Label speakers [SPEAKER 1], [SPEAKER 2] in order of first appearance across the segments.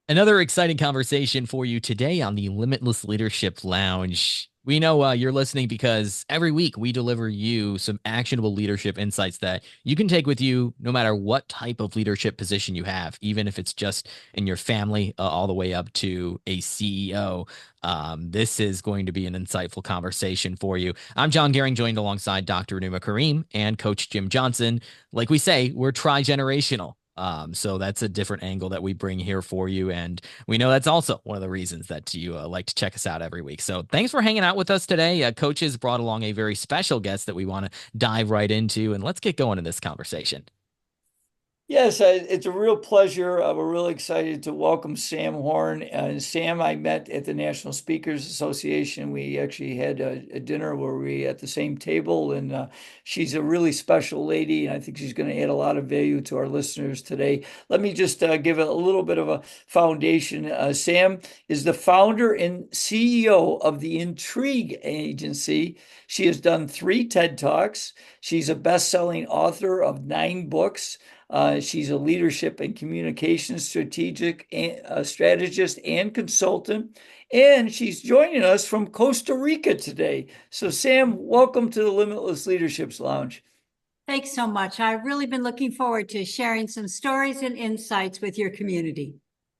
[SPEAKER 1] Another exciting conversation for you today on the Limitless Leadership Lounge. We know you're listening because every week we deliver you some actionable leadership insights that you can take with you no matter what type of leadership position you have, even if it's just in your family, all the way up to a CEO. This is going to be an insightful conversation for you. I'm John Gehring, joined alongside Dr. Numa Kareem and Coach Jim Johnson. Like we say, we're tri-generational. So that's a different angle that we bring here for you. And we know that's also one of the reasons that you like to check us out every week. So thanks for hanging out with us today. Coach has brought along a very special guest that we want to dive right into. And let's get going in this conversation.
[SPEAKER 2] Yes, it's a real pleasure. We're really excited to welcome Sam Horn. Sam, I met at the National Speakers Association. We actually had a dinner where we at the same table, and she's a really special lady, and I think she's going to add a lot of value to our listeners today. Let me just give a little bit of a foundation. Sam is the founder and CEO of the Intrigue Agency. She has done 3 TED Talks. She's a best-selling author of 9 books. She's a leadership and communication strategist and consultant, and she's joining us from Costa Rica today. So, Sam, welcome to the Limitless Leaderships Lounge.
[SPEAKER 3] Thanks so much. I've really been looking forward to sharing some stories and insights with your community.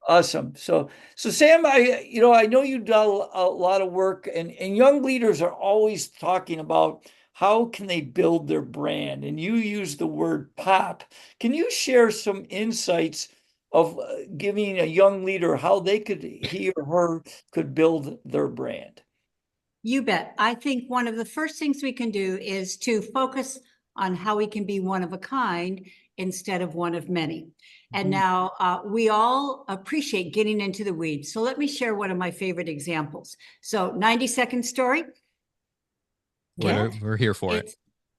[SPEAKER 2] Awesome. So Sam, I know you've done a lot of work, and young leaders are always talking about how can they build their brand, and you use the word pop. Can you share some insights of giving a young leader how he or her could build their brand?
[SPEAKER 3] You bet. I think one of the first things we can do is to focus on how we can be one of a kind instead of one of many. And now we all appreciate getting into the weeds. So let me share one of my favorite examples. So 90-second story.
[SPEAKER 1] We're here for it.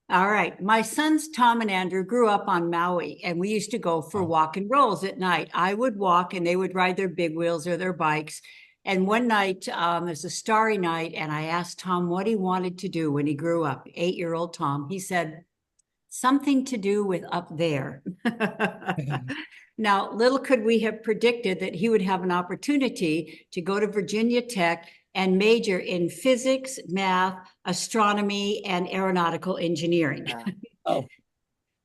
[SPEAKER 3] All right. My sons, Tom and Andrew, grew up on Maui, and we used to go for walk and rolls at night. I would walk, and they would ride their big wheels or their bikes. And one night, it was a starry night, and I asked Tom what he wanted to do when he grew up, 8-year-old Tom. He said, something to do with up there. Now, little could we have predicted that he would have an opportunity to go to Virginia Tech and major in physics, math, astronomy, and aeronautical engineering.
[SPEAKER 2] Oh.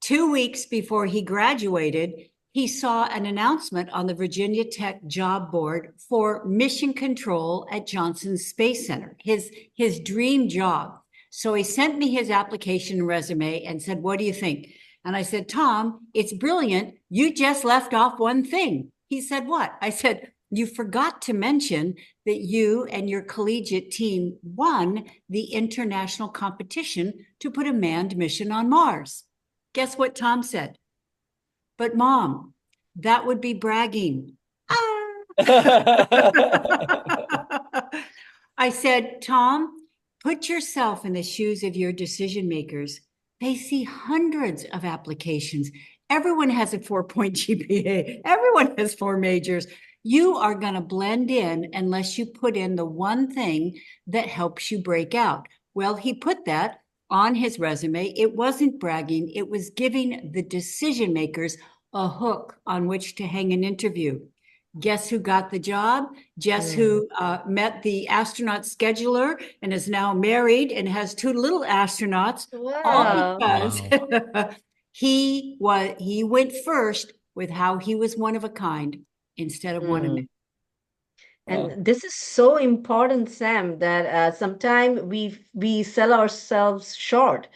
[SPEAKER 3] 2 weeks before he graduated, he saw an announcement on the Virginia Tech job board for mission control at Johnson Space Center, his dream job. So he sent me his application resume and said, what do you think? And I said, Tom, it's brilliant. You just left off one thing. He said, what? I said, you forgot to mention that you and your collegiate team won the international competition to put a manned mission on Mars. Guess what Tom said? But Mom, that would be bragging. I said, Tom, put yourself in the shoes of your decision makers. They see hundreds of applications. Everyone has a 4-point GPA. Everyone has 4 majors. You are going to blend in unless you put in the one thing that helps you break out. Well, he put that on his resume. It wasn't bragging. It was giving the decision makers a hook on which to hang an interview. Guess who got the job? Guess who met the astronaut scheduler and is now married and has 2 little astronauts?
[SPEAKER 4] Wow.
[SPEAKER 3] All because he went first with how he was one of a kind instead of one of many.
[SPEAKER 4] And this is so important, Sam, that sometimes we sell ourselves short.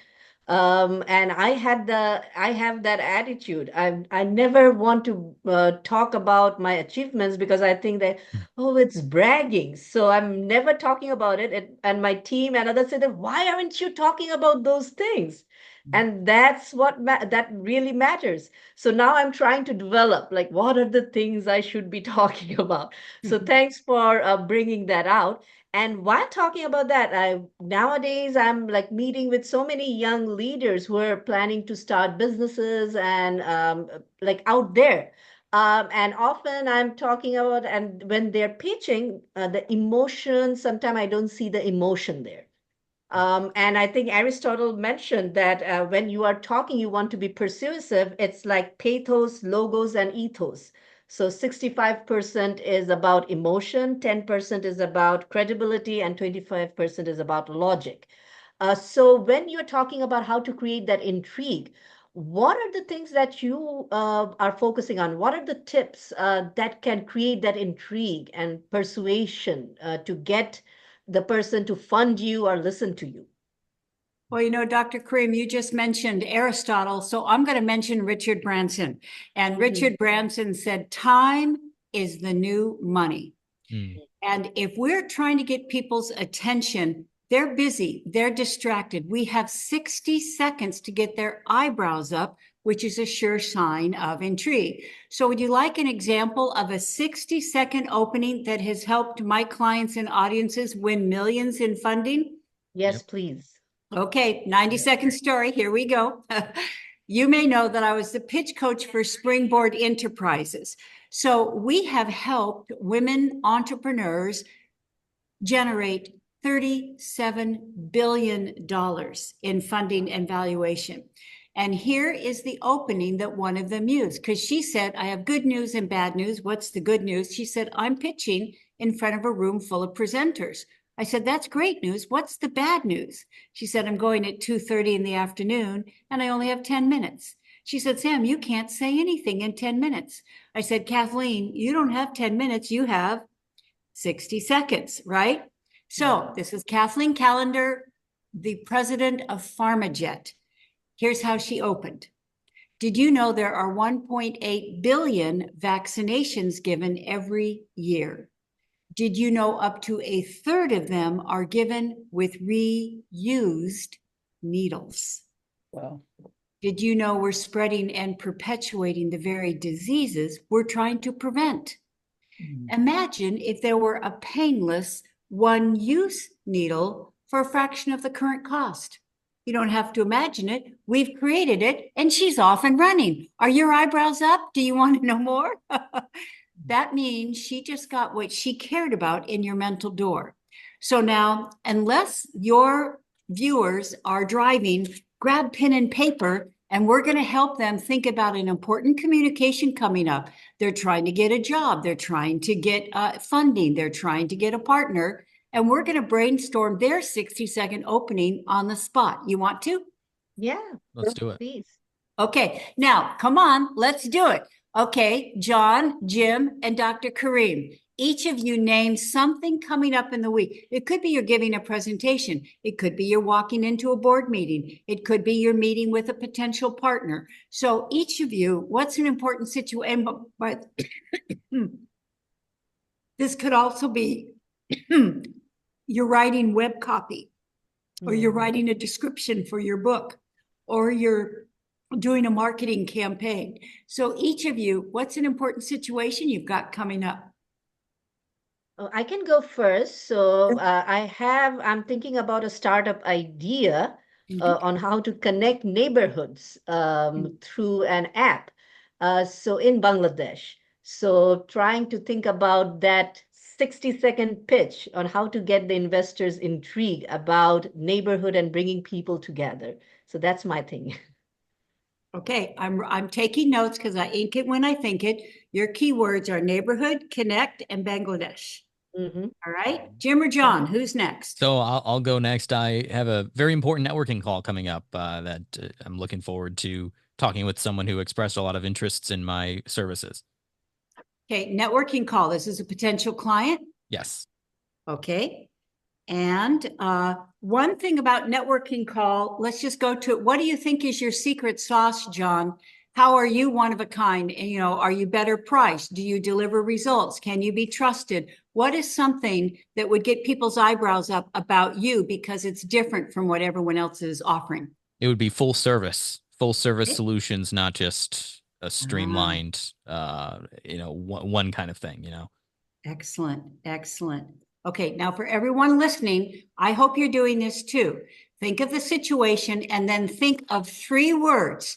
[SPEAKER 4] And I have that attitude. I never want to talk about my achievements because I think that, oh, it's bragging. So I'm never talking about it. And my team and others say that, why aren't you talking about those things? And that's that really matters. So now I'm trying to develop, like, what are the things I should be talking about? So thanks for bringing that out. And while talking about that, nowadays I'm like meeting with so many young leaders who are planning to start businesses and like out there. And often I'm talking about, and when they're pitching, the emotion, sometimes I don't see the emotion there. And I think Aristotle mentioned that when you are talking, you want to be persuasive. It's like pathos, logos, and ethos. So 65% is about emotion, 10% is about credibility, and 25% is about logic. So when you're talking about how to create that intrigue, what are the things that you are focusing on? What are the tips that can create that intrigue and persuasion to get the person to fund you or listen to you?
[SPEAKER 3] Well, you know, Dr. Karim, you just mentioned Aristotle, so I'm going to mention Richard Branson. And Richard Branson said, time is the new money. And if we're trying to get people's attention, they're busy, they're distracted. We have 60 seconds to get their eyebrows up, which is a sure sign of intrigue. So would you like an example of a 60-second opening that has helped my clients and audiences win millions in funding?
[SPEAKER 4] Yes, please.
[SPEAKER 3] Okay, 90-second story. Here we go. You may know that I was the pitch coach for Springboard Enterprises. So we have helped women entrepreneurs generate $37 billion in funding and valuation. And here is the opening that one of them used, because she said, I have good news and bad news. What's the good news? She said, I'm pitching in front of a room full of presenters. I said, that's great news. What's the bad news? She said, I'm going at 2:30 in the afternoon and I only have 10 minutes. She said, Sam, you can't say anything in 10 minutes. I said, Kathleen, you don't have 10 minutes. You have 60 seconds, right? So this is Kathleen Callender, the president of PharmaJet. Here's how she opened. Did you know there are 1.8 billion vaccinations given every year? Did you know up to a third of them are given with reused needles?
[SPEAKER 2] Wow.
[SPEAKER 3] Did you know we're spreading and perpetuating the very diseases we're trying to prevent? Imagine if there were a painless one-use needle for a fraction of the current cost. You don't have to imagine it. We've created it, and she's off and running. Are your eyebrows up? Do you want to know more? That means she just got what she cared about in your mental door. So now, unless your viewers are driving, grab pen and paper, and we're going to help them think about an important communication coming up. They're trying to get a job. They're trying to get funding. They're trying to get a partner. And we're going to brainstorm their 60-second opening on the spot. You want to?
[SPEAKER 4] Yeah.
[SPEAKER 1] Let's do it.
[SPEAKER 4] Please.
[SPEAKER 3] Okay, now come on, let's do it. Okay, John, Jim, and Dr. Kareem, each of you name something coming up in the week. It could be you're giving a presentation. It could be you're walking into a board meeting. It could be you're meeting with a potential partner. So each of you, what's an important situation? But this could also be you're writing web copy, or you're writing a description for your book, or you're doing a marketing campaign. So each of you, what's an important situation you've got coming up?
[SPEAKER 4] Oh, I can go first. So I'm thinking about a startup idea on how to connect neighborhoods through an app. So in Bangladesh, so trying to think about that 60-second pitch on how to get the investors intrigued about neighborhood and bringing people together. So that's my thing.
[SPEAKER 3] Okay, I'm taking notes because I ink it when I think it. Your keywords are neighborhood, connect, and Bangladesh. All right, Jim or John, who's next?
[SPEAKER 1] So I'll go next. I have a very important networking call coming up that I'm looking forward to talking with someone who expressed a lot of interests in my services.
[SPEAKER 3] Okay, networking call. This is a potential client?
[SPEAKER 1] Yes.
[SPEAKER 3] Okay. And one thing about networking call, let's just go to it. What do you think is your secret sauce, John? How are you one of a kind? And, you know, are you better priced? Do you deliver results? Can you be trusted? What is something that would get people's eyebrows up about you because it's different from what everyone else is offering?
[SPEAKER 1] It would be full service solutions, not just a streamlined, one kind of thing,
[SPEAKER 3] Excellent. Excellent. Okay, now for everyone listening, I hope you're doing this too. Think of the situation and then think of 3 words.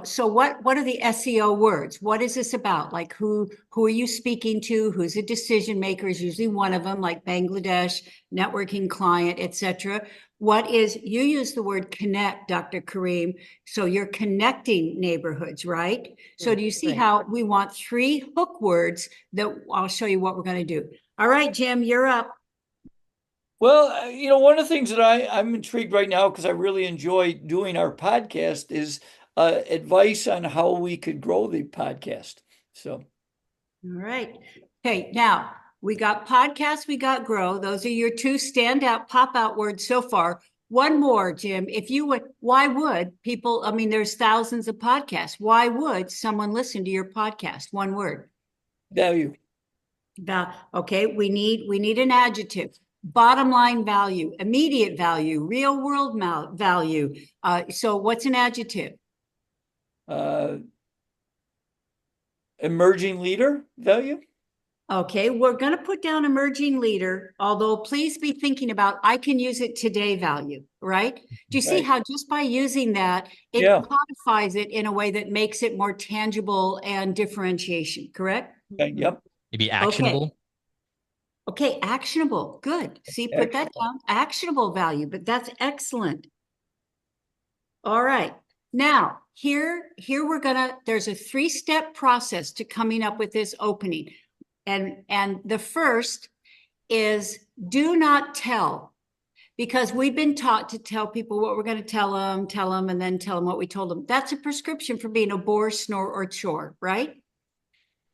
[SPEAKER 3] So what are the SEO words? What is this about? Like who are you speaking to? Who's a decision maker is usually one of them, like Bangladesh, networking client, etc. You use the word connect, Dr. Kareem. So you're connecting neighborhoods, right? So do you see
[SPEAKER 4] Right.
[SPEAKER 3] how we want 3 hook words that I'll show you what we're going to do. All right, Jim, you're up.
[SPEAKER 2] Well, one of the things that I'm intrigued right now because I really enjoy doing our podcast is advice on how we could grow the podcast. So,
[SPEAKER 3] All right. Okay, now we got podcast, we got grow. Those are your 2 standout pop out words so far. One more, Jim. If you would, why would people, I mean, there's thousands of podcasts. Why would someone listen to your podcast? One word.
[SPEAKER 2] value.
[SPEAKER 3] Okay, we need an adjective. Bottom line value, immediate value, real world value. So what's an adjective?
[SPEAKER 2] Uh, emerging leader value.
[SPEAKER 3] Okay, we're going to put down emerging leader, although please be thinking about I can use it today value, right? Do you see
[SPEAKER 2] Right.
[SPEAKER 3] how just by using that, it
[SPEAKER 2] Yeah.
[SPEAKER 3] codifies it in a way that makes it more tangible and differentiation, correct?
[SPEAKER 2] Okay, yep.
[SPEAKER 1] Maybe
[SPEAKER 3] Okay.
[SPEAKER 1] actionable.
[SPEAKER 3] Okay, actionable. Good. See, put that down. Actionable value, but that's excellent. All right. Now, here there's a 3-step process to coming up with this opening. And the first is do not tell, because we've been taught to tell people what we're going to tell them, and then tell them what we told them. That's a prescription for being a bore, snore, or chore, right?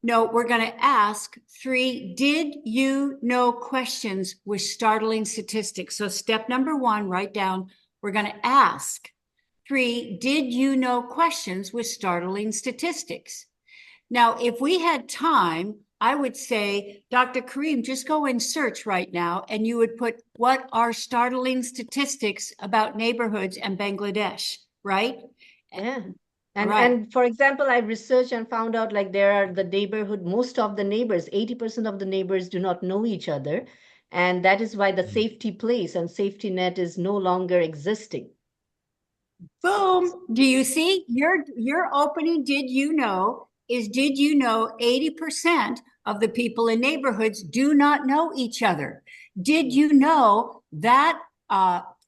[SPEAKER 3] No, we're going to ask 3 did you know questions with startling statistics. So step number 1, write down, we're going to ask 3 did you know questions with startling statistics. Now, if we had time, I would say, Dr. Kareem, just go and search right now, and you would put what are startling statistics about neighborhoods and Bangladesh, right?
[SPEAKER 4] Yeah. And
[SPEAKER 3] Right.
[SPEAKER 4] and for example, I researched and found out like there are the neighborhood, most of the neighbors, 80% of the neighbors do not know each other. And that is why the safety place and safety net is no longer existing.
[SPEAKER 3] Boom. Do you see your opening? Did you know 80% of the people in neighborhoods do not know each other? Did you know that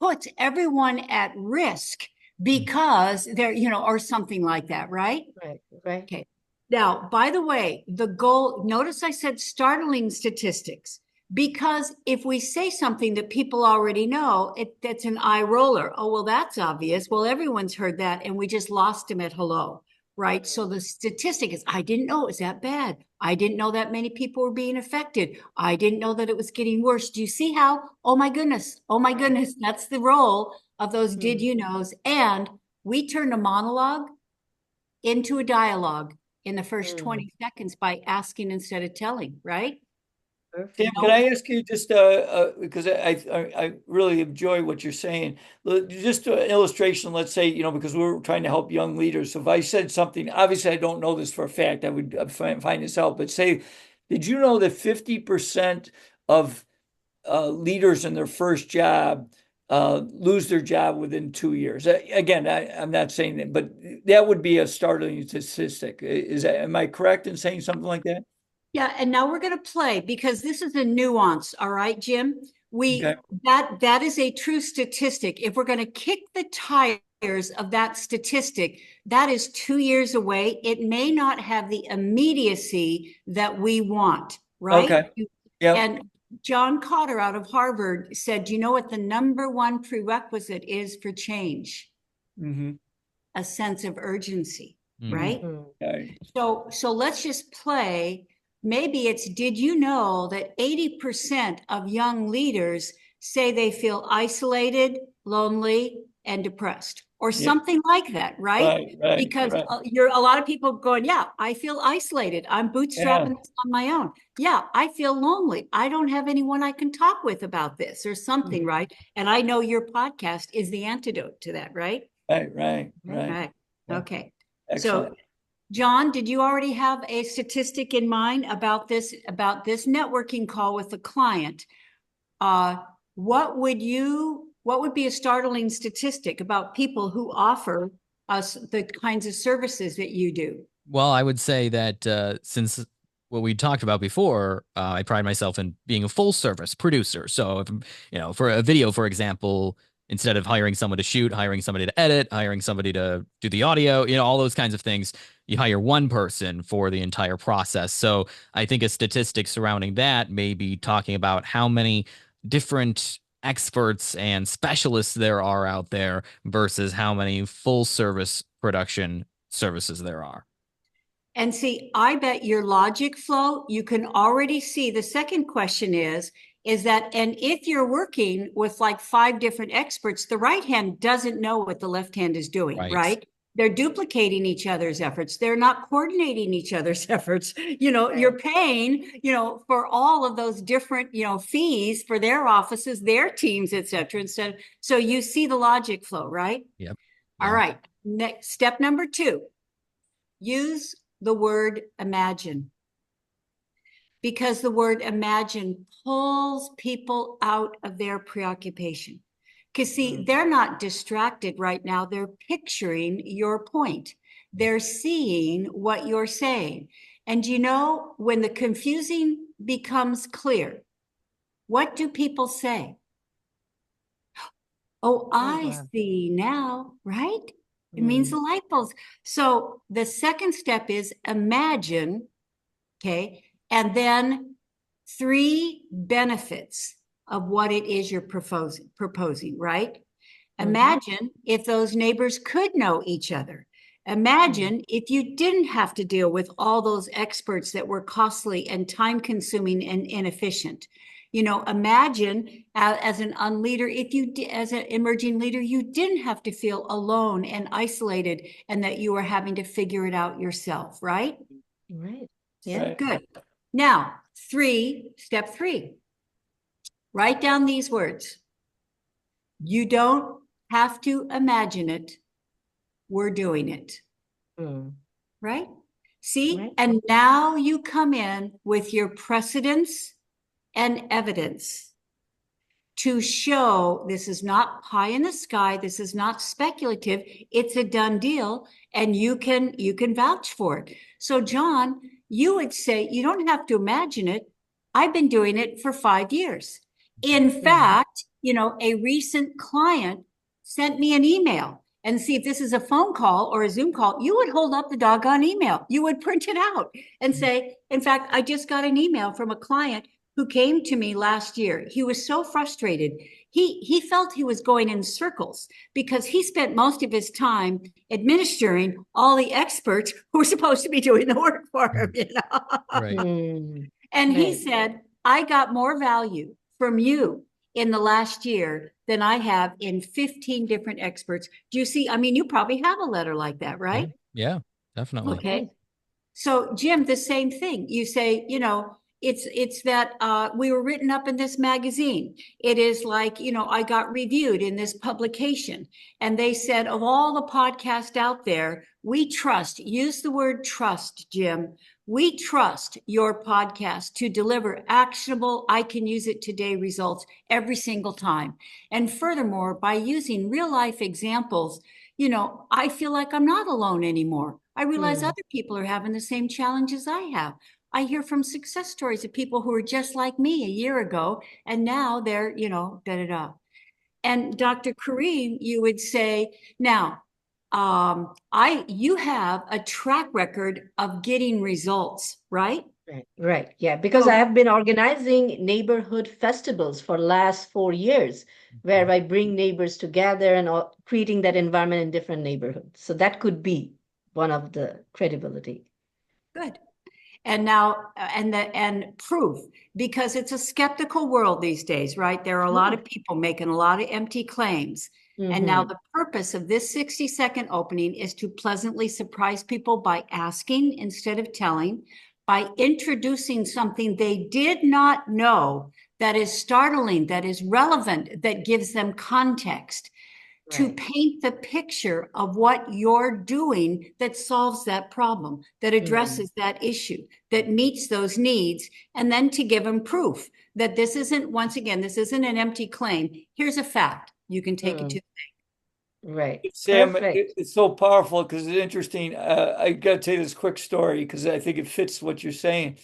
[SPEAKER 3] puts everyone at risk because they're, or something like that, right?
[SPEAKER 4] Right, right.
[SPEAKER 3] Okay. Now, by the way, the goal, notice I said startling statistics, because if we say something that people already know, that's an eye roller. Oh, well, that's obvious. Well, everyone's heard that, and we just lost him at hello, right? So the statistic is, I didn't know it was that bad. I didn't know that many people were being affected. I didn't know that it was getting worse. Do you see how? Oh my goodness. Oh my goodness. That's the role of those did you knows. And we turned a monologue into a dialogue in the first 20 seconds by asking instead of telling, right?
[SPEAKER 2] Tim,
[SPEAKER 4] Perfect.
[SPEAKER 2] can I ask you just because I really enjoy what you're saying. Just an illustration, let's say, because we're trying to help young leaders. So if I said something, obviously I don't know this for a fact, I would find this out, but say, did you know that 50% of leaders in their first job lose their job within 2 years? Again, I'm not saying that, but that would be a startling statistic. Am I correct in saying something like that?
[SPEAKER 3] Yeah, and now we're going to play because this is a nuance, all right, Jim?
[SPEAKER 2] Okay.
[SPEAKER 3] That is a true statistic. If we're going to kick the tires of that statistic, that is 2 years away. It may not have the immediacy that we want, right?
[SPEAKER 2] Okay. Yep.
[SPEAKER 3] And John Cotter out of Harvard said, you know what the number one prerequisite is for change?
[SPEAKER 2] Mm-hmm.
[SPEAKER 3] A sense of urgency, right?
[SPEAKER 2] Okay.
[SPEAKER 3] So let's just play. Maybe it's, did you know that 80% of young leaders say they feel isolated, lonely, and depressed, or
[SPEAKER 2] Yeah.
[SPEAKER 3] something like that, right?
[SPEAKER 2] Right.
[SPEAKER 3] Because you're a lot of people going, yeah, I feel isolated. I'm bootstrapping this on my own. Yeah, I feel lonely. I don't have anyone I can talk with about this or something, right? And I know your podcast is the antidote to that, right?
[SPEAKER 2] Right.
[SPEAKER 3] Right. Okay.
[SPEAKER 2] Excellent.
[SPEAKER 3] So John, did you already have a statistic in mind about this networking call with the client? What would be a startling statistic about people who offer us the kinds of services that you do?
[SPEAKER 1] Well, I would say that since what we talked about before, I pride myself in being a full service producer. So, if, for a video, for example, instead of hiring someone to shoot, hiring somebody to edit, hiring somebody to do the audio, all those kinds of things. You hire one person for the entire process. So I think a statistic surrounding that may be talking about how many different experts and specialists there are out there versus how many full service production services there are.
[SPEAKER 3] And see, I bet your logic flow, you can already see the second question is that, and if you're working with like 5 different experts, the right hand doesn't know what the left hand is doing, right? They're duplicating each other's efforts. They're not coordinating each other's efforts. You're paying, for all of those different, fees for their offices, their teams, et cetera. So you see the logic flow, right?
[SPEAKER 1] Yep.
[SPEAKER 3] All right. Next, step number 2, use the word imagine, because the word imagine pulls people out of their preoccupation. Because see, they're not distracted right now. They're picturing your point. They're seeing what you're saying. And when the confusing becomes clear, what do people say? Oh, I see now, right? It means the light bulbs. So the second step is imagine, okay? And then 3 benefits of what it is you're proposing, right? Imagine if those neighbors could know each other. Imagine if you didn't have to deal with all those experts that were costly and time consuming and inefficient. Imagine as an unleader, as an emerging leader, you didn't have to feel alone and isolated and that you were having to figure it out yourself, right?
[SPEAKER 4] Right.
[SPEAKER 3] Yeah, right. Good. Now, step 3, write down these words. You don't have to imagine it. We're doing it. Right? See? Right. And now you come in with your precedents and evidence to show this is not pie in the sky. This is not speculative. It's a done deal. And you can vouch for it. So John, you would say, you don't have to imagine it. I've been doing it for 5 years. In fact, a recent client sent me an email, and see if this is a phone call or a Zoom call, you would hold up the doggone email. You would print it out and say, in fact, I just got an email from a client who came to me last year. He was so frustrated. He felt he was going in circles because he spent most of his time administering all the experts who were supposed to be doing the work for him.
[SPEAKER 1] Right.
[SPEAKER 3] And he said, I got more value from you in the last year than I have in 15 different experts. Do you see? I mean, you probably have a letter like that, right?
[SPEAKER 1] Yeah, definitely.
[SPEAKER 3] Okay. So Jim, the same thing. You say, it's that we were written up in this magazine. It is like, I got reviewed in this publication. And they said, of all the podcasts out there, we trust, use the word trust, Jim. We trust your podcast to deliver actionable, I can use it today results every single time. And furthermore, by using real life examples, I feel like I'm not alone anymore. I realize other people are having the same challenges I have. I hear from success stories of people who were just like me a year ago, and now they're, da-da-da. And Dr. Kareem, you would say, now, you have a track record of getting results, right?
[SPEAKER 4] Right. Yeah, because I have been organizing neighborhood festivals for last 4 years, where I bring neighbors together and creating that environment in different neighborhoods. So that could be one of the credibility.
[SPEAKER 3] Good. And now, and proof, because it's a skeptical world these days, right? There are a lot of people making a lot of empty claims. And now the purpose of this 60-second opening is to pleasantly surprise people by asking instead of telling, by introducing something they did not know that is startling, that is relevant, that gives them context. To paint the picture of what you're doing that solves that problem, that addresses that issue, that meets those needs, and then to give them proof that this isn't, once again, this isn't an empty claim. Here's a fact. You can take it to the bank.
[SPEAKER 4] Right.
[SPEAKER 2] Sam, it's so powerful because it's interesting. I got to tell you this quick story because I think it fits what you're saying.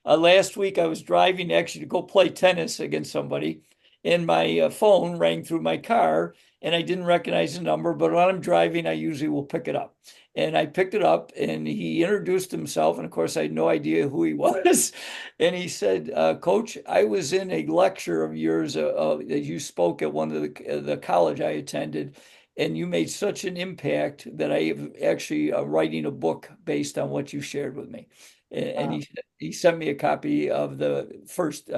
[SPEAKER 2] Last week, I was driving actually to go play tennis against somebody. and my phone rang through my car, and I didn't recognize the number, but when I'm driving, I usually will pick it up. And I picked it up, and he introduced himself, and of course, I had no idea who he was. And he said, "Coach, I was in a lecture of yours that you spoke at one of the college I attended, and you made such an impact that I am actually writing a book based on what you shared with me." And
[SPEAKER 4] Wow.
[SPEAKER 2] he sent me a copy of the first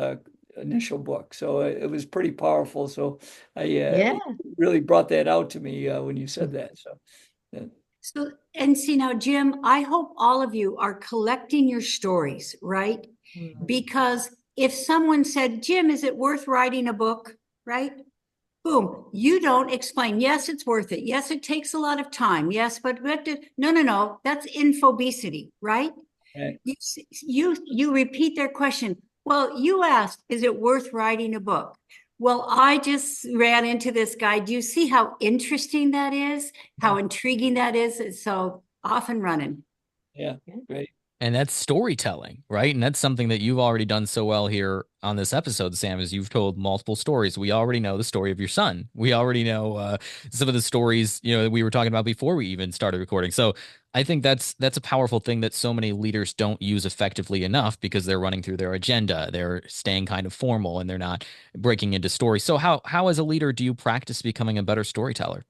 [SPEAKER 2] initial book, so it was pretty powerful. So I
[SPEAKER 4] Yeah.
[SPEAKER 2] really brought that out to me when you said that. So
[SPEAKER 3] So, and see now, Jim, I hope all of you are collecting your stories, right?
[SPEAKER 4] Mm.
[SPEAKER 3] Because if someone said, Jim, is it worth writing a book? Right? Boom. You don't explain. Yes, it's worth it. Yes, it takes a lot of time. Yes, but we have to, no. That's infobesity, right?
[SPEAKER 2] right.
[SPEAKER 3] You repeat their question. Well, you asked, is it worth writing a book? Well, I just ran into this guy. Do you see how interesting that is? How intriguing that is? It's so off and running.
[SPEAKER 2] Yeah, great.
[SPEAKER 1] And that's storytelling, right? And that's something that you've already done so well here on this episode, Sam, is you've told multiple stories. We already know the story of your son. We already know some of the stories, that we were talking about before we even started recording. So I think that's a powerful thing that so many leaders don't use effectively enough because they're running through their agenda. They're staying kind of formal and they're not breaking into stories. So how as a leader do you practice becoming a better storyteller?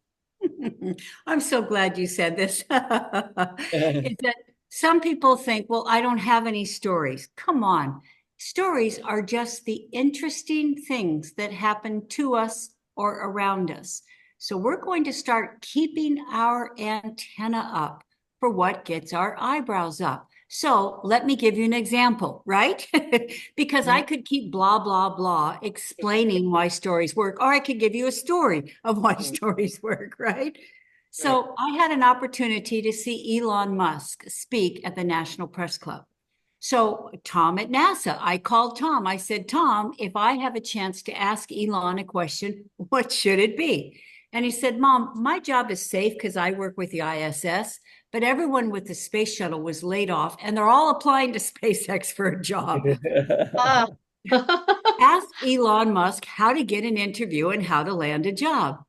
[SPEAKER 3] I'm so glad you said this. Is that some people think, well, I don't have any stories. Come on. Stories are just the interesting things that happen to us or around us. So we're going to start keeping our antenna up for what gets our eyebrows up. So let me give you an example, right? Because I could keep blah, blah, blah explaining why stories work, or I could give you a story of why stories work, right?
[SPEAKER 2] Right.
[SPEAKER 3] So I had an opportunity to see Elon Musk speak at the National Press Club. So Tom at NASA, I called Tom. I said, Tom, if I have a chance to ask Elon a question, what should it be? And he said, Mom, my job is safe because I work with the ISS, but everyone with the space shuttle was laid off and they're all applying to SpaceX for a job.
[SPEAKER 4] Ah.
[SPEAKER 3] Ask Elon Musk how to get an interview and how to land a job.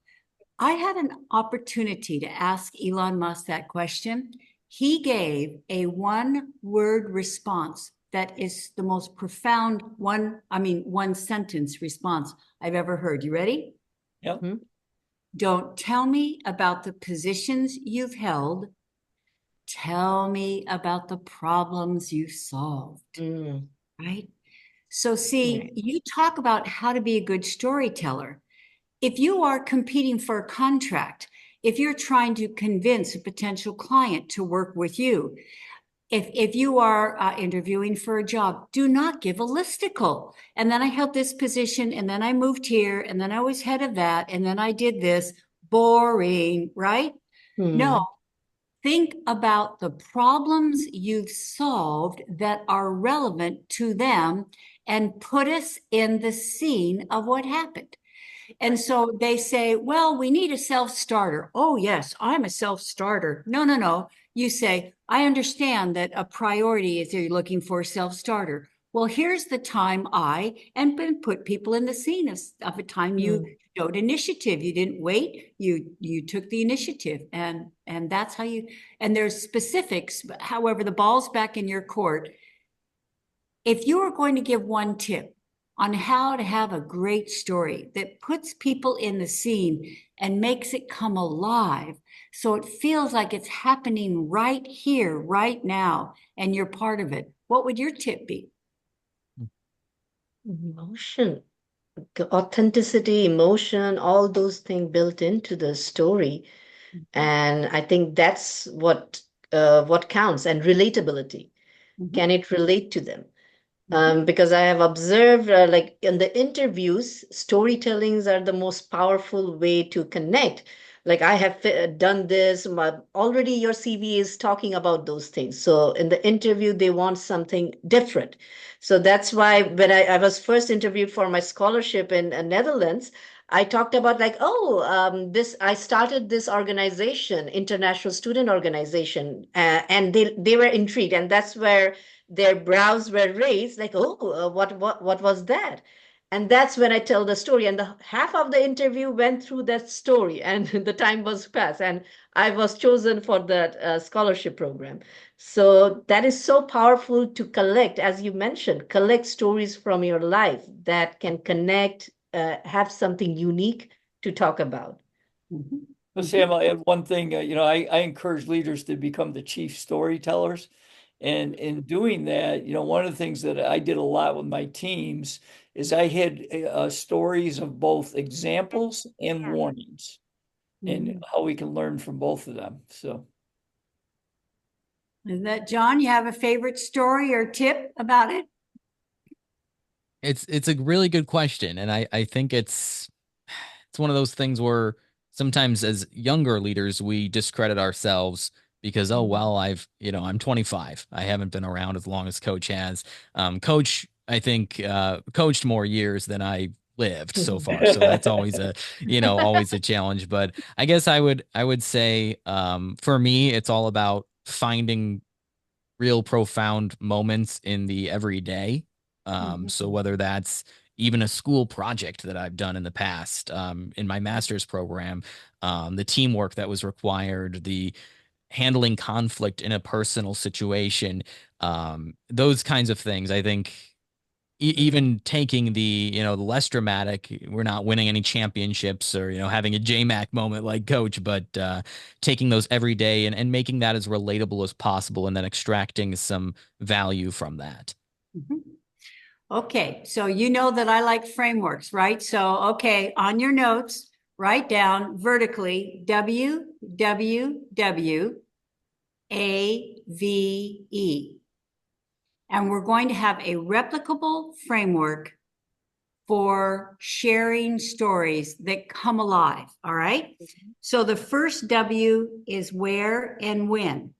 [SPEAKER 3] I had an opportunity to ask Elon Musk that question. He gave a one-word response that is the most profound one sentence response I've ever heard. You ready?
[SPEAKER 2] Yep.
[SPEAKER 3] Don't tell me about the positions you've held. Tell me about the problems you solved,
[SPEAKER 4] Mm.
[SPEAKER 3] right? So see,
[SPEAKER 4] Right.
[SPEAKER 3] you talk about how to be a good storyteller. If you are competing for a contract, if you're trying to convince a potential client to work with you, if you are interviewing for a job, do not give a listicle. And then I held this position, and then I moved here, and then I was head of that, and then I did this. Boring, right? No,
[SPEAKER 4] Mm.
[SPEAKER 3] think about the problems you've solved that are relevant to them and put us in the scene of what happened. And so they say, well, we need a self starter. Oh, yes, I'm a self starter. No. You say, I understand that a priority is you're looking for a self starter. Well, here's the time and put people in the scene of a time you
[SPEAKER 4] Mm.
[SPEAKER 3] showed initiative. You didn't wait. You took the initiative, and that's how you. And there's specifics. However, the ball's back in your court. If you are going to give one tip on how to have a great story that puts people in the scene and makes it come alive so it feels like it's happening right here, right now, and you're part of it, what would your tip be?
[SPEAKER 4] Emotion, authenticity, emotion, all those things built into the story. And I think that's what counts, and relatability.
[SPEAKER 3] Mhm.
[SPEAKER 4] Can it relate to them?
[SPEAKER 3] Mhm.
[SPEAKER 4] Because I have observed, like in the interviews, storytellings are the most powerful way to connect. Like I have done this, already your CV is talking about those things. So in the interview, they want something different. So that's why when I was first interviewed for my scholarship in Netherlands, I talked about like, oh, this I started this organization, International Student Organization, and they were intrigued, and that's where their brows were raised like, oh, what was that? And that's when I tell the story. And the half of the interview went through that story, and the time was passed. And I was chosen for that scholarship program. So that is so powerful to collect, as you mentioned, collect stories from your life that can connect, have something unique to talk about.
[SPEAKER 3] Mhm.
[SPEAKER 2] Well, Sam, I have one thing, I encourage leaders to become the chief storytellers. And in doing that, one of the things that I did a lot with my teams is I had stories of both examples and warnings and
[SPEAKER 3] Mhm.
[SPEAKER 2] how we can learn from both of them. So,
[SPEAKER 3] Is that John? You have a favorite story or tip about it?
[SPEAKER 1] It's a really good question, and I think it's one of those things where sometimes as younger leaders we discredit ourselves because, oh well, I'm 25, I haven't been around as long as Coach has. Coach, I think, coached more years than I lived so far, so that's always a always a challenge. But I guess I would say, for me it's all about finding real profound moments in the everyday. So
[SPEAKER 3] Mhm.
[SPEAKER 1] whether that's even a school project that I've done in the past, in my master's program, the teamwork that was required, the handling conflict in a personal situation, those kinds of things, I think, even taking the less dramatic, we're not winning any championships or having a JMac moment like Coach, but taking those every day and making that as relatable as possible, and then extracting some value from that.
[SPEAKER 3] Mhm. Okay, so you know that I like frameworks, right? So, okay, on your notes, write down vertically WWWAVE. And we're going to have a replicable framework for sharing stories that come alive. All right. So the first W is where and when.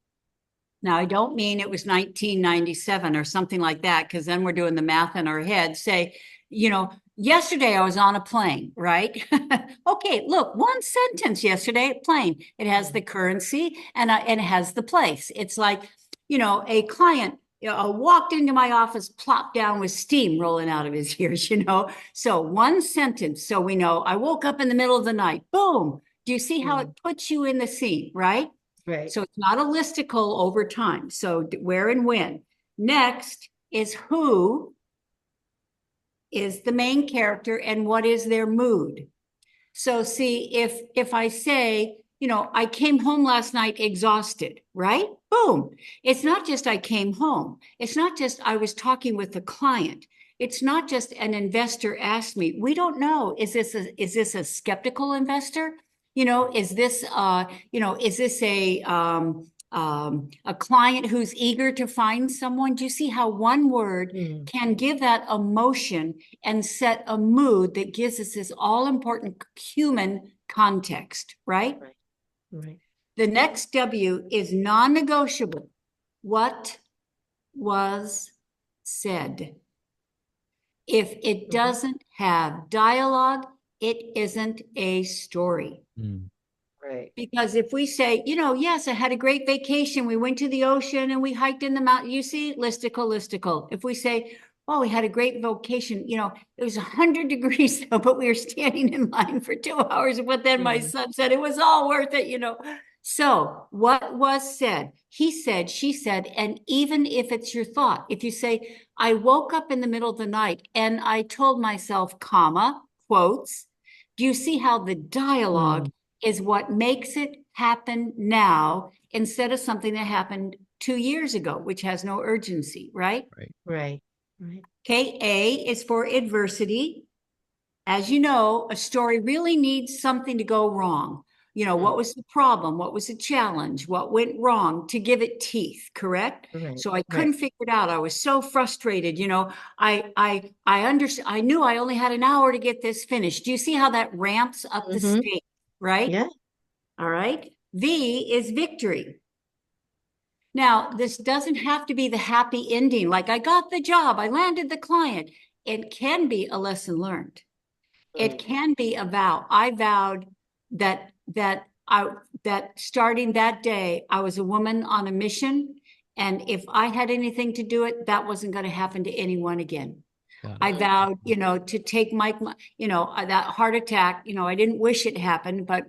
[SPEAKER 3] Now, I don't mean it was 1997 or something like that, because then we're doing the math in our head. Say, yesterday I was on a plane, right? Okay, look, one sentence yesterday, plane. It has the currency and it has the place. It's like, a client walked into my office, plopped down with steam rolling out of his ears. So one sentence. So we know I woke up in the middle of the night. Boom. Do you see how it puts you in the scene, right?
[SPEAKER 4] Right.
[SPEAKER 3] So it's not a listicle over time. So where and when. Next is who is the main character and what is their mood. So see, if I say, I came home last night exhausted, right? Boom. It's not just I came home. It's not just I was talking with the client. It's not just an investor asked me. We don't know. Is this a skeptical investor? Is this a client who's eager to find someone? Do you see how one word can give that emotion and set a mood that gives us this all important human context, right?
[SPEAKER 4] Right. Right.
[SPEAKER 3] The next W is non negotiable. What was said? If it doesn't have dialogue, it isn't a story.
[SPEAKER 1] Mm.
[SPEAKER 4] Right.
[SPEAKER 3] Because if we say, yes, I had a great vacation. We went to the ocean and we hiked in the mountain. You see, listicle. If we say, oh, we had a great vacation, it was 100 degrees though, but we were standing in line for 2 hours. But then my son said it was all worth it. So what was said? He said, she said, and even if it's your thought, if you say, I woke up in the middle of the night and I told myself, comma, quotes, do you see how the dialogue is what makes it happen now instead of something that happened 2 years ago, which has no urgency, right?
[SPEAKER 1] Right.
[SPEAKER 4] Right. Right.
[SPEAKER 3] Okay, A is for adversity. As you know, a story really needs something to go wrong. What was the problem? What was the challenge? What went wrong to give it teeth, correct?
[SPEAKER 4] Right.
[SPEAKER 3] So I
[SPEAKER 4] Right.
[SPEAKER 3] couldn't figure it out. I was so frustrated. I knew I only had an hour to get this finished. Do you see how that ramps up the stakes, right?
[SPEAKER 4] Yeah.
[SPEAKER 3] All right. V is victory. Now, this doesn't have to be the happy ending, like I got the job, I landed the client. It can be a lesson learned. It can be a vow. I vowed that starting that day, I was a woman on a mission. And if I had anything to do it, that wasn't going to happen to anyone again. I vowed, to take Mike, that heart attack, I didn't wish it happened, but,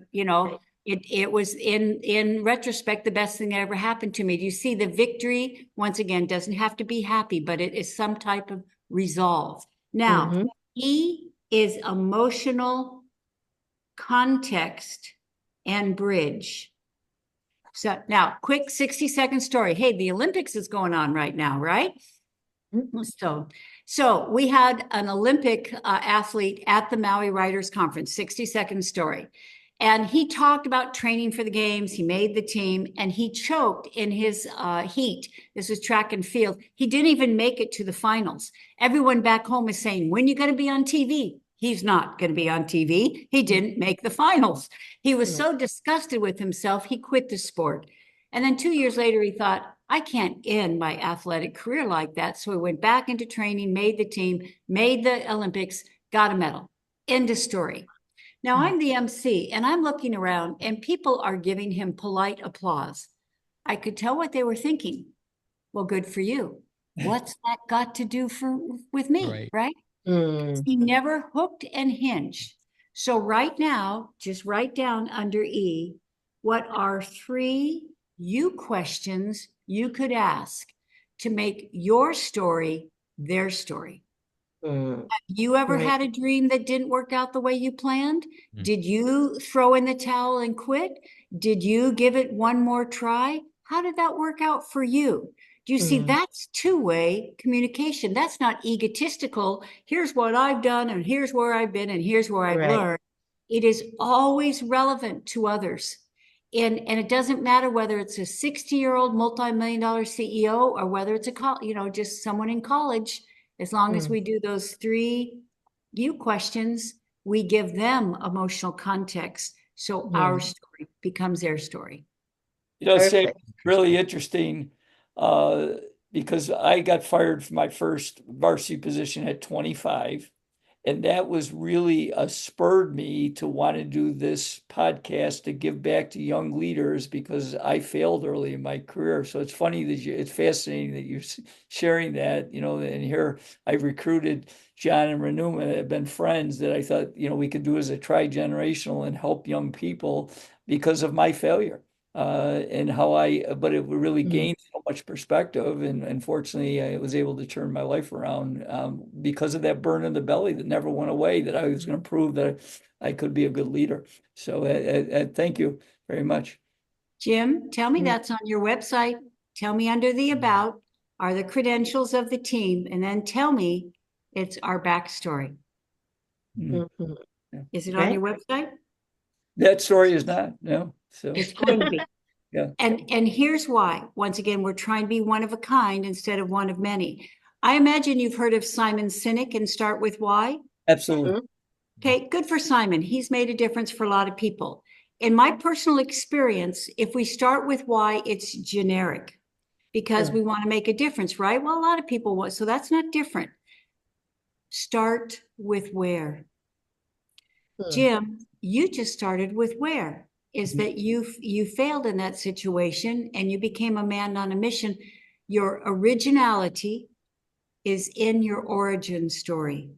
[SPEAKER 3] it was in retrospect, the best thing that ever happened to me. Do you see the victory? Once again, doesn't have to be happy, but it is some type of resolve. Now, E is emotional context and bridge. So now, quick 60-second story. Hey, the Olympics is going on right now, right? So we had an Olympic athlete at the Maui Writers Conference, 60-second story. And he talked about training for the games. He made the team and he choked in his heat. This was track and field. He didn't even make it to the finals. Everyone back home is saying, when are you going to be on TV? He's not going to be on TV. He didn't make the finals. He was so disgusted with himself, he quit the sport. And then 2 years later, he thought, I can't end my athletic career like that. So he went back into training, made the team, made the Olympics, got a medal. End of story. Now I'm the MC and I'm looking around and people are giving him polite applause. I could tell what they were thinking. Well, good for you. What's that got to do with me, right? He never hooked and hinged. So right now, just write down under E, what are 3 you questions you could ask to make your story their story? Have you ever had a dream that didn't work out the way you planned? Did you throw in the towel and quit? Did you give it one more try? How did that work out for you? Do you see, that's two-way communication. That's not egotistical. Here's what I've done and here's where I've been and here's where I've learned. It is always relevant to others. And it doesn't matter whether it's a 60-year-old multi-million-dollar CEO or whether it's just someone in college. As long as we do those 3 you questions, we give them emotional context. So our story becomes their story.
[SPEAKER 2] Sam, really interesting because I got fired from my first varsity position at 25. And that was really spurred me to want to do this podcast to give back to young leaders because I failed early in my career. So it's funny that it's fascinating that you're sharing that, and here I recruited John and Renuma, have been friends that I thought, we could do as a tri-generational and help young people because of my failure. And but it really gained so much perspective. And fortunately, I was able to turn my life around because of that burn in the belly that never went away, that I was going to prove that I could be a good leader. So thank you very much.
[SPEAKER 3] Jim, tell me that's on your website. Tell me under the about are the credentials of the team, and then tell me it's our backstory. Is it on your website?
[SPEAKER 2] That story is not, no. So
[SPEAKER 3] it's going to be.
[SPEAKER 2] Yeah.
[SPEAKER 3] And here's why. Once again, we're trying to be one of a kind instead of one of many. I imagine you've heard of Simon Sinek and Start With Why.
[SPEAKER 2] Absolutely.
[SPEAKER 3] Okay, good for Simon. He's made a difference for a lot of people. In my personal experience, if we start with why, it's generic because we want to make a difference, right? Well, a lot of people want, so that's not different. Start with where. Jim, you just started with where. Is that you failed in that situation and you became a man on a mission. Your originality is in your origin story.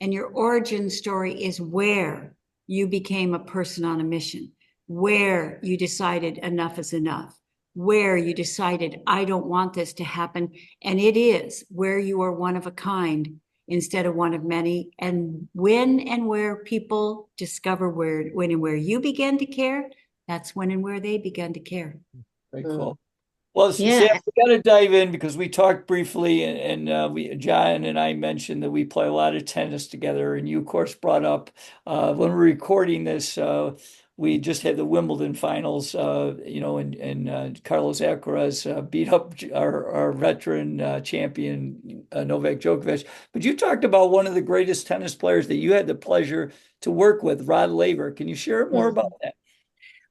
[SPEAKER 3] And your origin story is where you became a person on a mission, where you decided enough is enough, where you decided I don't want this to happen. And it is where you are one of a kind instead of one of many. And when and where people discover when and where you begin to care, that's when and where they begin to care.
[SPEAKER 2] Very cool. Well, Sam, we got to dive in because we talked briefly and John and I mentioned that we play a lot of tennis together. And you, of course, brought up when we're recording this, we just had the Wimbledon finals, and Carlos Alcaraz beat up our veteran champion, Novak Djokovic. But you talked about one of the greatest tennis players that you had the pleasure to work with, Rod Laver. Can you share more about that?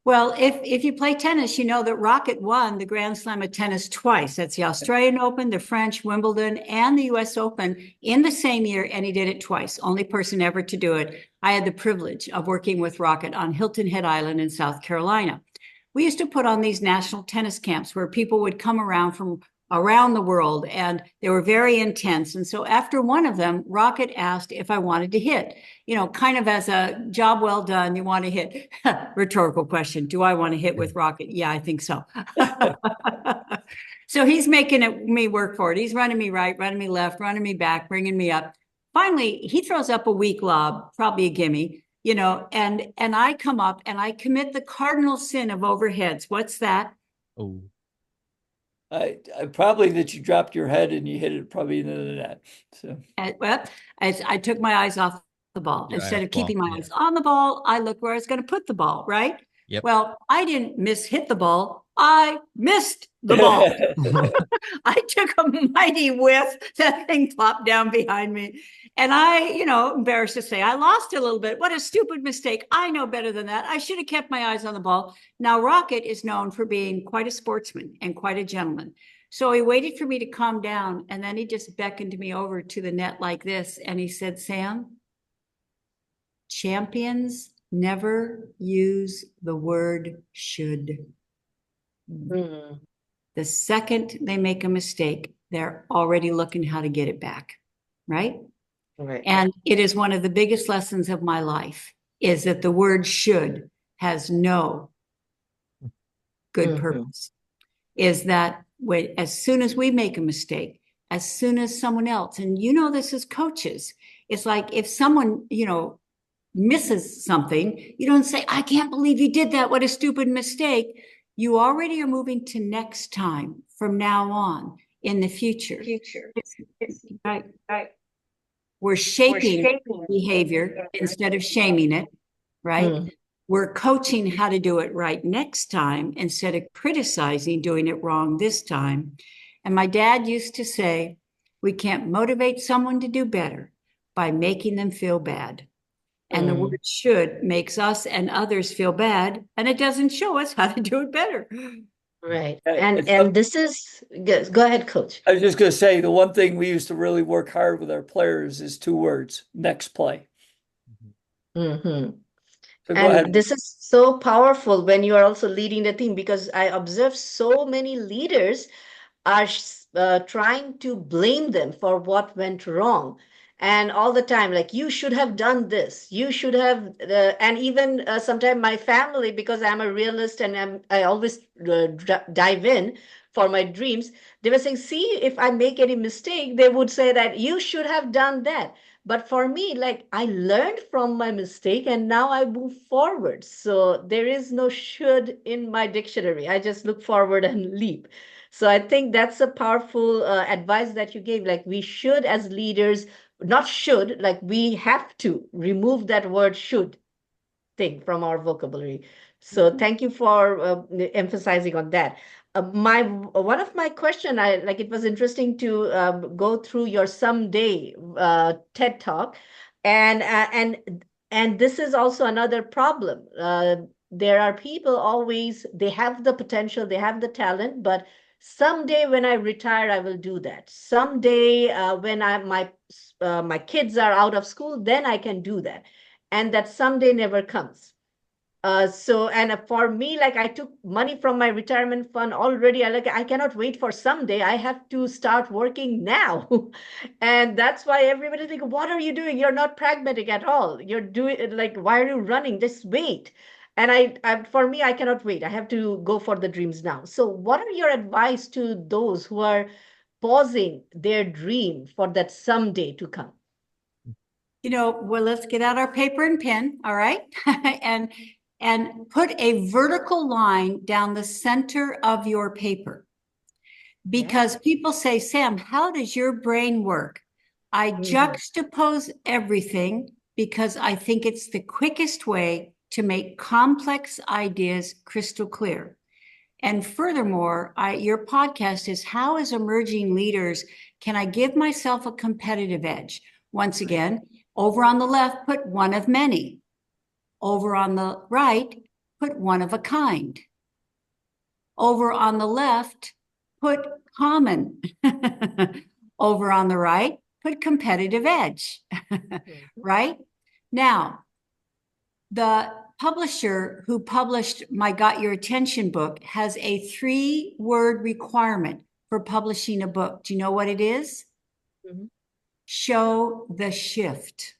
[SPEAKER 3] Well, if you play tennis, you know that Rocket won the Grand Slam of tennis twice. That's the Australian Open, the French Wimbledon, and the US Open in the same year, and he did it twice. Only person ever to do it. I had the privilege of working with Rocket on Hilton Head Island in South Carolina. We used to put on these national tennis camps where people would come around from around the world, and they were very intense. And so after one of them, Rocket asked if I wanted to hit, kind of as a job well done, you want to hit. Rhetorical question. Do I want to hit with Rocket? Yeah, I think so. So he's making me work for it. He's running me right, running me left, running me back, bringing me up. Finally, he throws up a weak lob, probably a gimme, and I come up and I commit the cardinal sin of overheads. What's that?
[SPEAKER 1] Oh,
[SPEAKER 2] I probably that you dropped your head and you hit it probably into the net. So
[SPEAKER 3] I took my eyes off the ball. Instead of keeping my eyes on the ball, I looked where I was going to put the ball, right?
[SPEAKER 1] Yep.
[SPEAKER 3] Well, I didn't hit the ball. I missed the ball. I took a mighty whiff. That thing plopped down behind me. And I, embarrassed to say, I lost a little bit. What a stupid mistake. I know better than that. I should have kept my eyes on the ball. Now, Rocket is known for being quite a sportsman and quite a gentleman. So he waited for me to calm down, and then he just beckoned me over to the net like this. And he said, Sam, champions never use the word should.
[SPEAKER 4] Mm.
[SPEAKER 3] The second they make a mistake, they're already looking how to get it back, right?
[SPEAKER 4] Right.
[SPEAKER 3] And it is one of the biggest lessons of my life, is that the word should has no good purpose. Is that as soon as we make a mistake, as soon as someone else, and this as coaches, it's like if someone, misses something, you don't say, I can't believe you did that. What a stupid mistake. You already are moving to next time from now on in the future. Right. We're shaping behavior instead of shaming it, right? We're coaching how to do it right next time instead of criticizing doing it wrong this time. And my dad used to say, we can't motivate someone to do better by making them feel bad. And the word should makes us and others feel bad, and it doesn't show us how to do it better.
[SPEAKER 4] Right. And this is, go ahead, Coach.
[SPEAKER 2] I was just going to say, the one thing we used to really work hard with our players is 2 words: next play.
[SPEAKER 4] Mm-hmm.
[SPEAKER 2] So go
[SPEAKER 4] And
[SPEAKER 2] ahead.
[SPEAKER 4] this is so powerful when you are also leading the team, because I observe so many leaders are trying to blame them for what went wrong. And all the time, like, you should have done this, you should have, and even sometimes my family, because I'm a realist and I always dive in for my dreams, they were saying, see, if I make any mistake, they would say that you should have done that. But for me, like, I learned from my mistake and now I move forward. So there is no should in my dictionary. I just look forward and leap. So I think that's a powerful advice that you gave. Like, we should, as leaders, not should, like, we have to remove that word should thing from our vocabulary. So thank you for emphasizing on that. One of my question, it was interesting to go through your someday TED talk, and this is also another problem. There are people always, they have the potential, they have the talent, but someday when I retire, I will do that. Someday when my kids are out of school, then I can do that. And that someday never comes. And for me, like, I took money from my retirement fund already. I cannot wait for someday. I have to start working now. And that's why everybody think, what are you doing? You're not pragmatic at all. You're doing, like, why are you running? Just wait. And for me, I cannot wait. I have to go for the dreams now. So what are your advice to those who are pausing their dream for that someday to come?
[SPEAKER 3] Well, let's get out our paper and pen, all right? and put a vertical line down the center of your paper. Because people say, Sam, how does your brain work? I juxtapose everything because I think it's the quickest way to make complex ideas crystal clear. And furthermore, your podcast is how, as emerging leaders, can I give myself a competitive edge? Once again, over on the left, put one of many. Over on the right, put one of a kind. Over on the left, put common. Over on the right, put competitive edge. Right? Now, the publisher who published my Got Your Attention book has a 3-word requirement. for publishing a book. Do you know what it is?
[SPEAKER 4] Mhm.
[SPEAKER 3] Show the shift.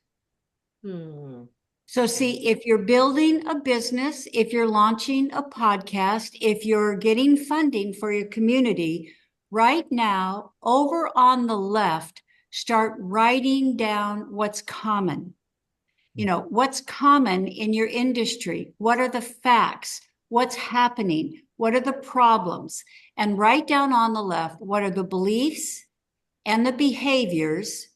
[SPEAKER 4] Hmm.
[SPEAKER 3] So see, if you're building a business, if you're launching a podcast, if you're getting funding for your community, right now, over on the left, start writing down what's common. You know, what's common in your industry? What are the facts? What's happening? What are the problems? And write down on the left, what are the beliefs and the behaviors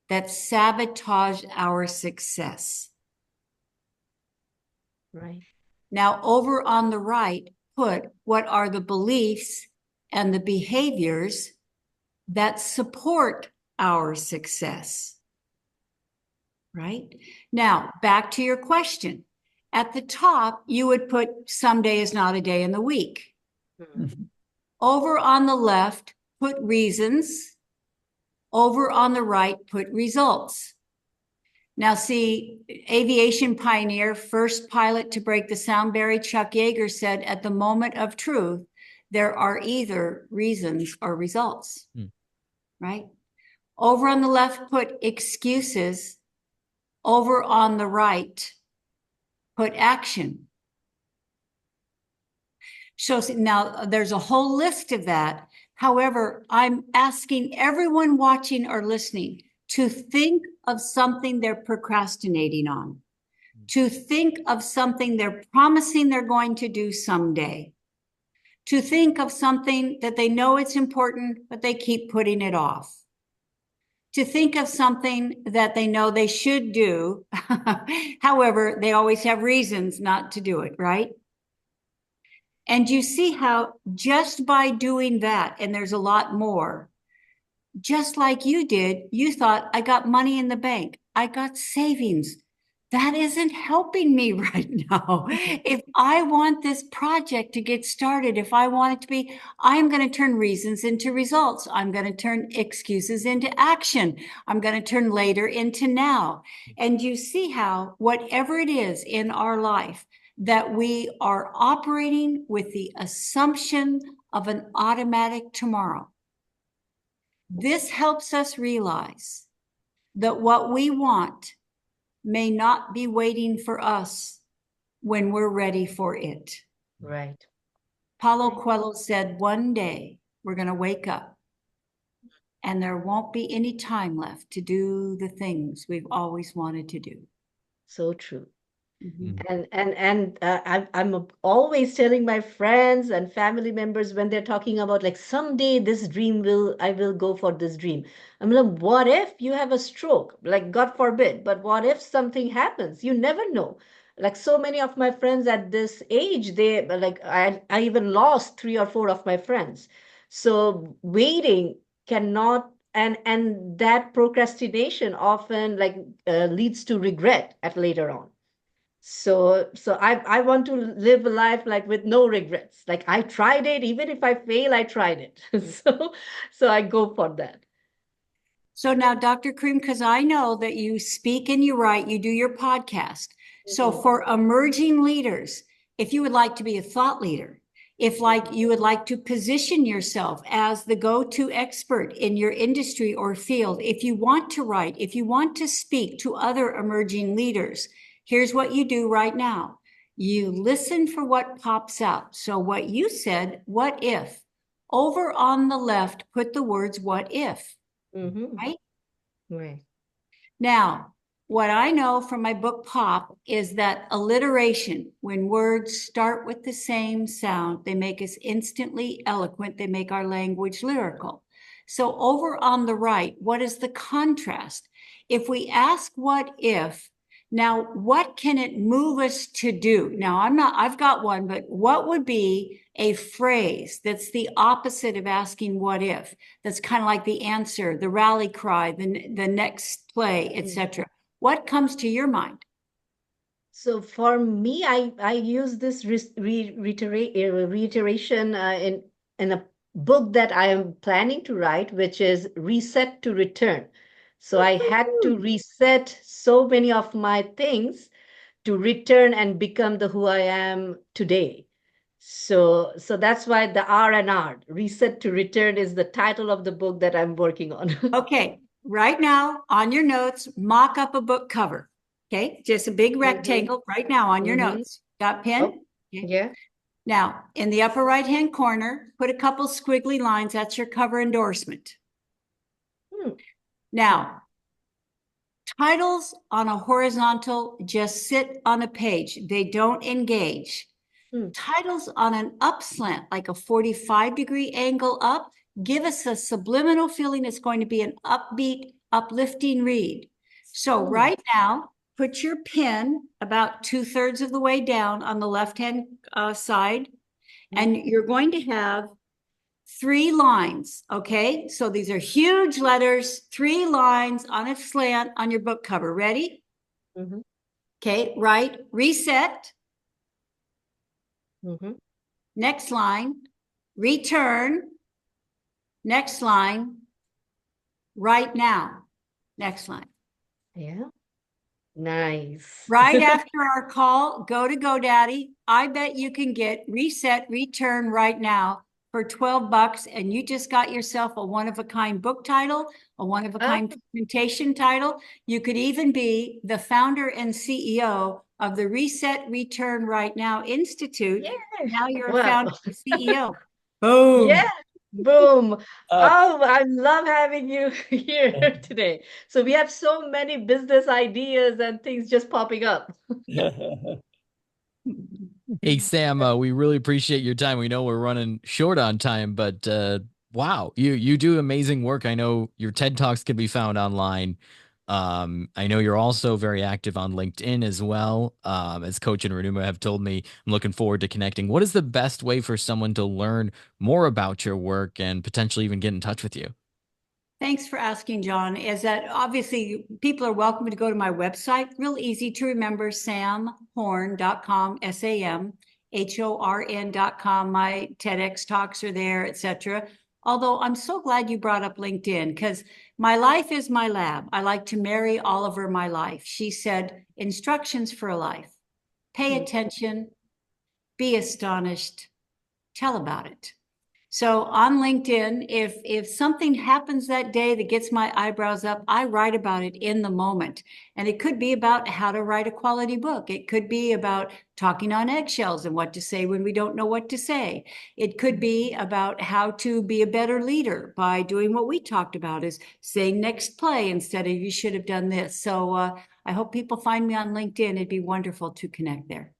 [SPEAKER 3] that sabotage our success?
[SPEAKER 4] Right.
[SPEAKER 3] Now, over on the right, put what are the beliefs and the behaviors that support our success? Right? Now, back to your question. At the top, you would put someday is not a day in the week.
[SPEAKER 4] Mhm.
[SPEAKER 3] Over on the left, put reasons. Over on the right, put results. Now, see, aviation pioneer, first pilot to break the sound barrier, Chuck Yeager said, at the moment of truth, there are either reasons or results, right? Over on the left, put excuses. Over on the right, put action. So now there's a whole list of that. However, I'm asking everyone watching or listening to think of something they're procrastinating on, to think of something they're promising they're going to do someday, to think of something that they know it's important, but they keep putting it off, to think of something that they know they should do. However, they always have reasons not to do it, right? And you see how just by doing that, and there's a lot more, just like you did, you thought, I got money in the bank, I got savings. That isn't helping me right now. If I want this project to get started, if I want it to be, I'm going to turn reasons into results. I'm going to turn excuses into action. I'm going to turn later into now. And you see how whatever it is in our life, that we are operating with the assumption of an automatic tomorrow. This helps us realize that what we want may not be waiting for us when we're ready for it.
[SPEAKER 4] Right.
[SPEAKER 3] Paulo Coelho said, one day we're going to wake up and there won't be any time left to do the things we've always wanted to do.
[SPEAKER 4] So true.
[SPEAKER 3] Mhm.
[SPEAKER 4] I'm always telling my friends and family members when they're talking about like someday this dream will I will go for this dream. I'm like, what if you have a stroke? Like God forbid, but what if something happens? You never know. Like so many of my friends at this age, they like I even lost three or four of my friends. So waiting cannot and that procrastination often leads to regret at later on. So I want to live a life like with no regrets. Like I tried it, even if I fail, I tried it. So I go for that.
[SPEAKER 3] So now, Dr. Cream, because I know that you speak and you write, you do your podcast. So
[SPEAKER 4] Mhm.
[SPEAKER 3] for emerging leaders, if you would like to be a thought leader, if like you would like to position yourself as the go-to expert in your industry or field, if you want to write, if you want to speak to other emerging leaders, here's what you do right now. You listen for what pops out. So what you said, what if? Over on the left, put the words what if.
[SPEAKER 4] Mm-hmm.
[SPEAKER 3] Right?
[SPEAKER 4] Right.
[SPEAKER 3] Now, what I know from my book Pop is that alliteration, when words start with the same sound, they make us instantly eloquent, they make our language lyrical. So over on the right, what is the contrast? If we ask what if, now what can it move us to do? Now I've got one, but what would be a phrase that's the opposite of asking what if? That's kind of like the answer, the rally cry, the next play, etc. What comes to your mind?
[SPEAKER 4] So for me, I use this reiteration in a book that I am planning to write, which is Reset to Return. So I had to reset so many of my things to return and become the who I am today. So that's why the R&R, Reset to Return, is the title of the book that I'm working on.
[SPEAKER 3] Okay, right now on your notes, mock up a book cover. Okay, just a big rectangle right now on your notes. Got pen?
[SPEAKER 4] Oh,
[SPEAKER 3] okay.
[SPEAKER 4] yeah.
[SPEAKER 3] Now, in the upper right-hand corner, put a couple squiggly lines. That's your cover endorsement. Now, titles on a horizontal just sit on a page. They don't engage. Titles on an upslant, like a 45-degree angle up, give us a subliminal feeling it's going to be an upbeat, uplifting read. So right now, put your pen about 2/3 of the way down on the left-hand side, and you're going to have 3 lines, okay? So these are huge letters, 3 lines on a slant on your book cover. Ready? Okay, right, reset. Next line, return. Next line, right now. Next line.
[SPEAKER 4] Yeah. Nice.
[SPEAKER 3] Right after our call, go to GoDaddy. I bet you can get reset, return right now for $12, and you just got yourself a one-of-a-kind book title, a one-of-a-kind presentation title. You could even be the founder and CEO of the Reset, Return Right Now Institute. Now you're a founder and CEO. Boom.
[SPEAKER 4] Yeah. Boom. Oh, I love having you here today. So we have so many business ideas and things just popping up.
[SPEAKER 1] Hey, Sam, we really appreciate your time. We know we're running short on time, but wow, you do amazing work. I know your TED Talks can be found online. I know you're also very active on LinkedIn as well. As Coach and Renuma have told me, I'm looking forward to connecting. What is the best way for someone to learn more about your work and potentially even get in touch with you?
[SPEAKER 3] Thanks for asking, John. Is that obviously people are welcome to go to my website. Real easy to remember, samhorn.com, SAMHORN.com. My TEDx talks are there, etc. Although I'm so glad you brought up LinkedIn because my life is my lab. I like to marry Oliver my life. She said, instructions for a life. Pay attention, be astonished, tell about it. So on LinkedIn, if something happens that day that gets my eyebrows up, I write about it in the moment. And it could be about how to write a quality book. It could be about talking on eggshells and what to say when we don't know what to say. It could be about how to be a better leader by doing what we talked about, is saying next play instead of you should have done this. So I hope people find me on LinkedIn. It'd be wonderful to connect there.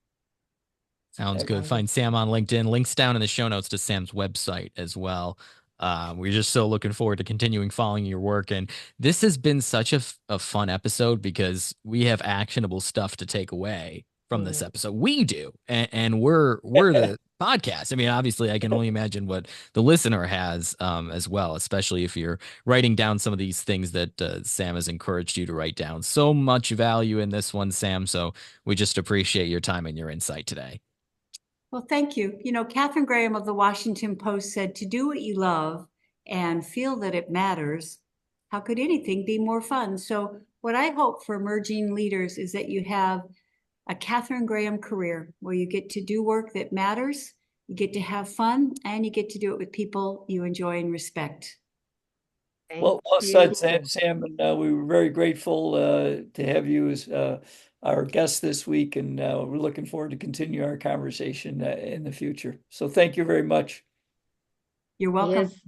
[SPEAKER 1] Sounds good. Find Sam on LinkedIn. Links down in the show notes to Sam's website as well. We're just so looking forward to continuing following your work. And this has been such a fun episode because we have actionable stuff to take away from this episode. We do. And we're the podcast. I mean, obviously, I can only imagine what the listener has as well, especially if you're writing down some of these things that Sam has encouraged you to write down. So much value in this one, Sam. So we just appreciate your time and your insight today.
[SPEAKER 3] Well, thank you. You know, Catherine Graham of the Washington Post said, to do what you love and feel that it matters, how could anything be more fun? So what I hope for emerging leaders is that you have a Catherine Graham career where you get to do work that matters, you get to have fun, and you get to do it with people you enjoy and respect.
[SPEAKER 2] Well said, Sam, and we were very grateful to have you as our guest this week, and we're looking forward to continue our conversation in the future. So thank you very much.
[SPEAKER 3] You're welcome.
[SPEAKER 4] Yes.